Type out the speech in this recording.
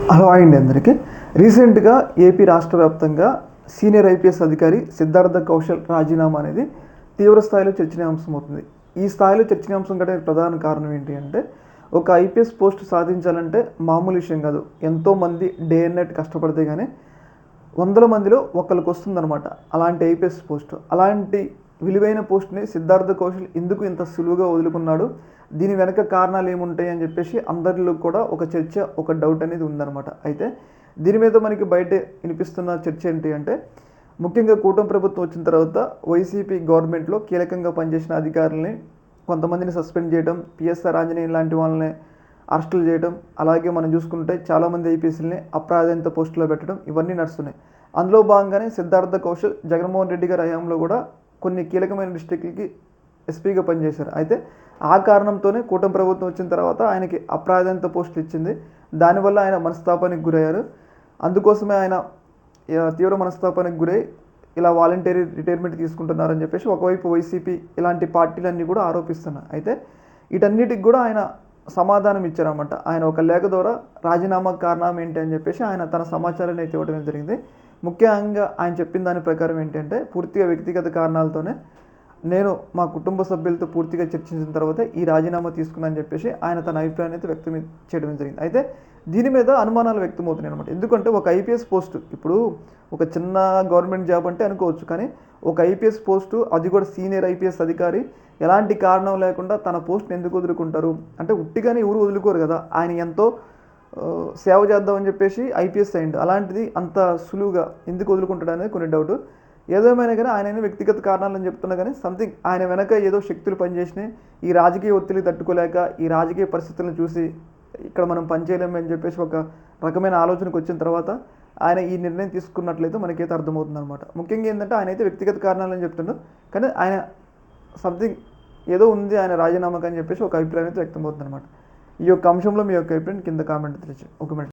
Hello అండి అందరికీ. రీసెంట్గా ఏపీ రాష్ట్ర వ్యాప్తంగా సీనియర్ ఐపీఎస్ అధికారి సిద్ధార్థ కౌశల్ రాజీనామా అనేది తీవ్ర స్థాయిలో చర్చనీయాంశం అవుతుంది. ఈ స్థాయిలో చర్చనీయాంశం కంటే ప్రధాన కారణం ఏంటి అంటే, ఒక ఐపీఎస్ పోస్ట్ సాధించాలంటే మామూలు విషయం కాదు. ఎంతోమంది డే అండ్ నైట్ కష్టపడితే కానీ వందల మందిలో ఒకరికి వస్తుందన్నమాట అలాంటి ఐపీఎస్ పోస్ట్. అలాంటి విలువైన పోస్ట్ని సిద్ధార్థ కౌశల్ ఎందుకు ఇంత సులువుగా వదులుకున్నాడు, దీని వెనక కారణాలు ఏముంటాయి అని చెప్పేసి అందరిలో కూడా ఒక చర్చ, ఒక డౌట్ అనేది ఉందన్నమాట. అయితే దీని మీద మనకి బయట వినిపిస్తున్న చర్చ ఏంటి అంటే, ముఖ్యంగా కూటమి ప్రభుత్వం వచ్చిన తర్వాత వైసీపీ గవర్నమెంట్లో కీలకంగా పనిచేసిన అధికారులని కొంతమందిని సస్పెండ్ చేయడం, పిఎస్ఆర్ ఆంజనేయులు లాంటి వాళ్ళని అరెస్టులు చేయడం, అలాగే మనం చూసుకుంటే చాలామంది ఐపీఎస్ని అప్రాధాన్యత పోస్టులో పెట్టడం, ఇవన్నీ నడుస్తున్నాయి. అందులో భాగంగానే సిద్ధార్థ కౌశల్ జగన్మోహన్ రెడ్డి గారి హయాంలో కూడా కొన్ని కీలకమైన డిస్ట్రిక్ట్లకి ఎస్పీగా పనిచేశారు. అయితే ఆ కారణంతోనే కూటమి ప్రభుత్వం వచ్చిన తర్వాత ఆయనకి అప్రాధాన్యత పోస్టులు ఇచ్చింది. దానివల్ల ఆయన మనస్తాపానికి గురయ్యారు. అందుకోసమే ఆయన తీవ్ర మనస్తాపానికి గురై ఇలా వాలంటరీ రిటైర్మెంట్ తీసుకుంటున్నారని చెప్పేసి ఒకవైపు వైసీపీ ఇలాంటి పార్టీలన్నీ కూడా ఆరోపిస్తున్నారు. అయితే వీటన్నిటికి కూడా ఆయన సమాధానం ఇచ్చారన్నమాట. ఆయన ఒక లేఖ ద్వారా రాజీనామా కారణం ఏంటి అని చెప్పేసి ఆయన తన సమాచారాన్ని అయితే ఇవ్వడం జరిగింది. ముఖ్యంగా ఆయన చెప్పిన దాని ప్రకారం ఏంటంటే, పూర్తిగా వ్యక్తిగత కారణాలతోనే నేను మా కుటుంబ సభ్యులతో పూర్తిగా చర్చించిన తర్వాత ఈ రాజీనామా తీసుకున్నానని చెప్పేసి ఆయన తన అభిప్రాయాన్ని అయితే వ్యక్తం చేయడం జరిగింది. అయితే దీని మీద అనుమానాలు వ్యక్తమవుతున్నాయి అనమాట. ఎందుకంటే ఒక ఐపీఎస్ పోస్టు, ఇప్పుడు ఒక చిన్న గవర్నమెంట్ జాబ్ అంటే అనుకోవచ్చు, కానీ ఒక ఐపీఎస్ పోస్టు, అది కూడా సీనియర్ ఐపీఎస్ అధికారి ఎలాంటి కారణం లేకుండా తన పోస్ట్ని ఎందుకు వదులుకుంటారు అంటే, ఉట్టిగానే ఎవరు వదులుకోరు కదా. ఆయన ఎంతో సేవ చేద్దామని చెప్పేసి ఐపీఎస్ అయ్యిండు. అలాంటిది అంత సులువుగా ఎందుకు వదులుకుంటాడు అనేది కొన్ని డౌట్. ఏదేమైనా కానీ ఆయన వ్యక్తిగత కారణాలని చెప్తున్నా కానీ సంథింగ్ ఆయన వెనక ఏదో శక్తులు పనిచేసినాయి. ఈ రాజకీయ ఒత్తిడి తట్టుకోలేక, ఈ రాజకీయ పరిస్థితులను చూసి ఇక్కడ మనం పనిచేయలేమని చెప్పేసి ఒక రకమైన ఆలోచనకు వచ్చిన తర్వాత ఆయన ఈ నిర్ణయం తీసుకున్నట్లయితే మనకైతే అర్థమవుతుంది అనమాట. ముఖ్యంగా ఏంటంటే ఆయన అయితే వ్యక్తిగత కారణాలని చెప్తున్నాడు, కానీ ఆయన సంథింగ్ ఏదో ఉంది ఆయన రాజీనామాకు అని చెప్పేసి ఒక అభిప్రాయం అయితే వ్యక్తం అవుతుంది అనమాట. ఈ యొక్క అంశంలో మీ యొక్క అభిప్రాయం కింద కామెంట్ తెలియజేయండి. ఒక మినిట్.